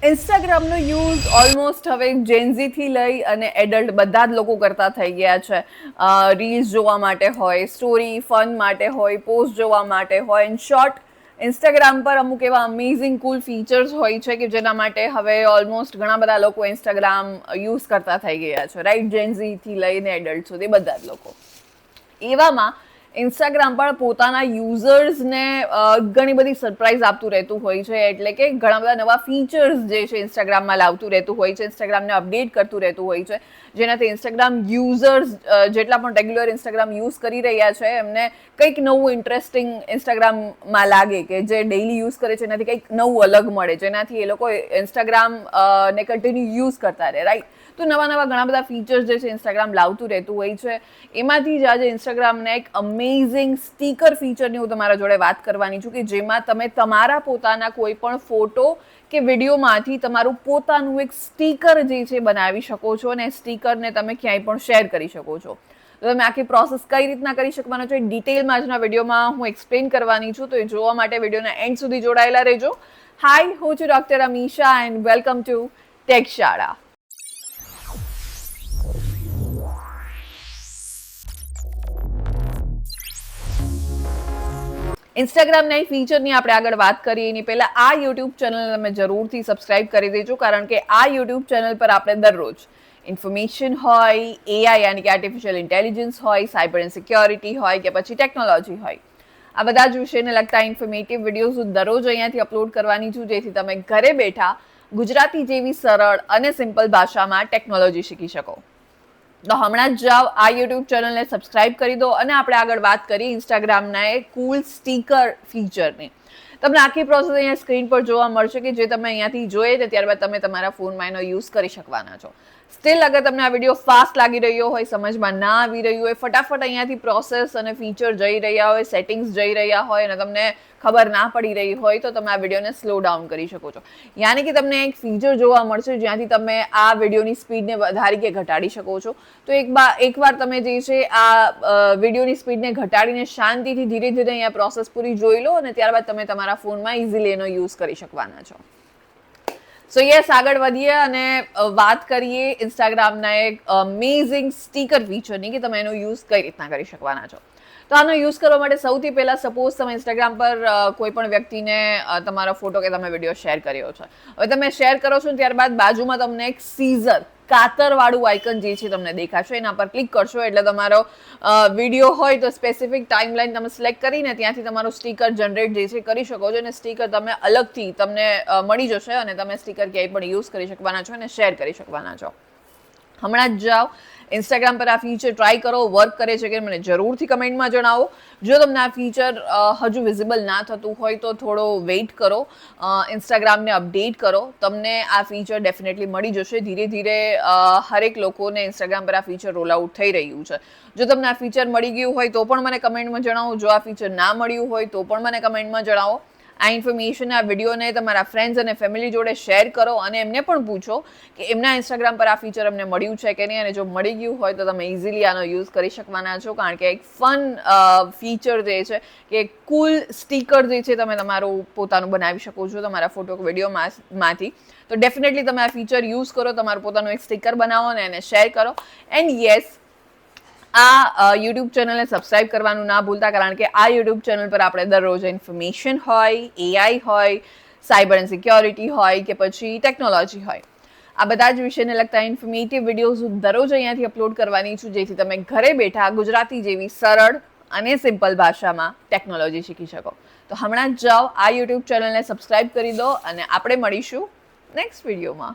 ઇન્સ્ટાગ્રામનો use almost હવે જેન્ઝીથી લઈ અને એડલ્ટ બધા જ લોકો કરતા થઈ ગયા છે. રીલ્સ જોવા માટે હોય, સ્ટોરી ફન માટે હોય, પોસ્ટ જોવા માટે હોય. ઇન શોર્ટ, ઇન્સ્ટાગ્રામ પર અમુક એવા અમેઝિંગ કુલ ફીચર્સ હોય છે કે જેના માટે હવે ઓલમોસ્ટ ઘણા બધા લોકો ઇન્સ્ટાગ્રામ યુઝ કરતા થઈ ગયા છે, રાઈટ? જેન્ઝીથી લઈને એડલ્ટ સુધી બધા જ લોકો. એવામાં ઇન્સ્ટાગ્રામ પણ પોતાના યુઝર્સને ઘણી બધી સરપ્રાઈઝ આપતું રહેતું હોય છે. એટલે કે ઘણા બધા નવા ફીચર્સ જે છે ઇન્સ્ટાગ્રામમાં લાવતું રહેતું હોય છે, ઇન્સ્ટાગ્રામને અપડેટ કરતું રહેતું હોય છે, જેનાથી ઇન્સ્ટાગ્રામ યુઝર્સ જેટલા પણ રેગ્યુલર ઇન્સ્ટાગ્રામ યુઝ કરી રહ્યા છે એમને કંઈક નવું ઇન્ટરેસ્ટિંગ ઇન્સ્ટાગ્રામમાં લાગે કે જે ડેઈલી યુઝ કરે છે એનાથી કંઈક નવું અલગ મળે, જેનાથી એ લોકો ઇન્સ્ટાગ્રામ ને કન્ટિન્યુ યુઝ કરતા રહે, રાઈટ? તો નવા નવા ઘણા બધા ફીચર્સ જે છે ઇન્સ્ટાગ્રામ લાવતું રહેતું હોય છે. એમાંથી જ આજે ઇન્સ્ટાગ્રામને એક અમેઝિંગ સ્ટીકર ફીચરની હું તમારા જોડે વાત કરવાની છું કે જેમાં તમે તમારા પોતાના કોઈ પણ ફોટો કે વિડીયોમાંથી તમારું પોતાનું એક સ્ટીકર જે છે બનાવી શકો છો અને સ્ટીકરને તમે ક્યાંય પણ શેર કરી શકો છો. તો તમે આખી પ્રોસેસ કઈ રીતના કરી શકવાનો છો એ ડિટેલમાં આજના વિડીયોમાં હું એક્સપ્લેન કરવાની છું. તો એ જોવા માટે વિડીયોના એન્ડ સુધી જોડાયેલા રહેજો. હાય, હું છું doctor Amisha and welcome to take શાળા. ઇન્સ્ટાગ્રામના એ ફીચરની આપણે આગળ વાત કરીએ એની પહેલાં આ યુટ્યુબ ચેનલ તમે જરૂરથી સબસ્ક્રાઇબ કરી દેજો, કારણ કે આ યુટ્યુબ ચેનલ પર આપણે દરરોજ ઇન્ફોર્મેશન હોય, એઆઈ યાની કે આર્ટિફિશિયલ ઇન્ટેલિજન્સ હોય, સાયબર એન્ડ સિક્યોરિટી હોય કે પછી ટેકનોલોજી હોય, આ બધા જ વિષયને લગતા ઇન્ફોર્મેટિવ વિડીયોઝ હું દરરોજ અહીંયાથી અપલોડ કરવાની છું, જેથી તમે ઘરે બેઠા ગુજરાતી જેવી સરળ અને સિમ્પલ ભાષામાં ટેકનોલોજી શીખી શકો. તો હમણાં જ જાઓ, આ યુટ્યુબ ચેનલને સબસ્ક્રાઇબ કરી દો અને આપણે આગળ વાત કરીએ ઇન્સ્ટાગ્રામના એ કુલ સ્ટીકર ફીચરની. તમને આખી પ્રોસેસ અહીંયા સ્ક્રીન પર જોવા મળશે કે જે તમે અહીંયાથી જોઈએ ને ત્યારબાદ તમે તમારા ફોનમાં એનો યુઝ કરી શકવાના છો. સ્ટીલ અગર તમને આ વિડીયો ફાસ્ટ લાગી રહ્યો હોય, સમજમાં ના આવી રહ્યું હોય, ફટાફટ અહીંયાથી પ્રોસેસ અને ફીચર જઈ રહ્યા હોય, સેટિંગ્સ જઈ રહ્યા હોય અને તમને ખબર ના પડી રહી હોય તો તમે આ વિડીયોને સ્લો ડાઉન કરી શકો છો. યાની કે તમને એક ફીચર જોવા મળશે જ્યાંથી તમે આ વિડીયોની સ્પીડને વધારી કે ઘટાડી શકો છો. તો એકવાર તમે જે છે આ વિડીયોની સ્પીડને ઘટાડીને શાંતિથી ધીરે ધીરે અહીંયા પ્રોસેસ પૂરી જોઈ લો અને ત્યારબાદ તમે તમારા ફોનમાં ઇઝીલી એનો યુઝ કરી શકવાના છો. સો યસ, આગળ વધીએ અને વાત કરીએ ઇન્સ્ટાગ્રામના એક અમેઝિંગ સ્ટીકર ફીચરની કે તમે એનો યુઝ કઈ રીતના કરી શકવાના છો. તો આનો યુઝ કરવા માટે સૌથી પહેલાં સપોઝ તમે ઇન્સ્ટાગ્રામ પર કોઈ પણ વ્યક્તિને તમારો ફોટો કે તમે વિડીયો શેર કર્યો છે. હવે તમે શેર કરો છો ત્યારબાદ બાજુમાં તમને એક સીઝર કાતરવાળું આઇકન જે છે તમને દેખાશે, એના પર ક્લિક કરશો એટલે તમારો વિડીયો હોય તો સ્પેસિફિક ટાઈમલાઈન તમે સિલેક્ટ કરીને ત્યાંથી તમારું સ્ટીકર જનરેટ જે છે કરી શકો છો અને સ્ટીકર તમે અલગથી તમને મળી જશે અને તમે સ્ટીકર ક્યાંય પણ યુઝ કરી શકવાના છો અને શેર કરી શકવાના છો. હમણાં જ જાઓ ઇન્સ્ટાગ્રામ પર આ ફીચર ટ્રાય કરો, વર્ક કરે છે કે મને જરૂરથી કમેન્ટમાં જણાવો. જો તમને આ ફીચર હજુ વિઝિબલ ના થતું હોય તો થોડો વેઇટ કરો, ઇન્સ્ટાગ્રામને અપડેટ કરો, તમને આ ફીચર ડેફિનેટલી મળી જશે. ધીરે ધીરે હરેક લોકોને ઇન્સ્ટાગ્રામ પર આ ફીચર રોલ આઉટ થઈ રહ્યું છે. જો તમને આ ફીચર મળી ગયું હોય તો પણ મને કમેન્ટમાં જણાવો. જો આ ફીચર ના મળ્યું હોય તો પણ મને કમેન્ટમાં જણાવો. આ ઇન્ફોર્મેશન, આ વિડીયોને તમારા ફ્રેન્ડ્સ અને ફેમિલી જોડે શેર કરો અને એમને પણ પૂછો કે એમના ઇન્સ્ટાગ્રામ પર આ ફીચર અમને મળ્યું છે કે નહીં, અને જો મળી ગયું હોય તો તમે ઇઝીલી આનો યુઝ કરી શકવાના છો, કારણ કે એક ફન ફીચર જે છે કે કુલ સ્ટીકર જે છે તમે તમારું પોતાનું બનાવી શકો છો તમારા ફોટો કે વિડીયોમાંથી. તો ડેફિનેટલી તમે આ ફીચર યુઝ કરો, તમારું પોતાનું એક સ્ટીકર બનાવો અને એને શેર કરો. એન્ડ યસ, આ યુટ્યુબ ચેનલને સબસ્ક્રાઇબ કરવાનું ના ભૂલતા, કારણ કે આ યુટ્યુબ ચેનલ પર આપણે દરરોજ ઇન્ફોર્મેશન હોય, એઆઈ હોય, સાયબર એન્ડ સિક્યોરિટી હોય કે પછી ટેકનોલોજી હોય, આ બધા જ વિષયને લગતા ઇન્ફોર્મેટિવ વિડીયોઝ હું દરરોજ અહીંયાથી અપલોડ કરવાની છું, જેથી તમે ઘરે બેઠા ગુજરાતી જેવી સરળ અને સિમ્પલ ભાષામાં ટેકનોલોજી શીખી શકો. તો હમણાં જ જાઓ, આ યુટ્યુબ ચેનલને સબસ્ક્રાઇબ કરી દો અને આપણે મળીશું નેક્સ્ટ વિડીયોમાં.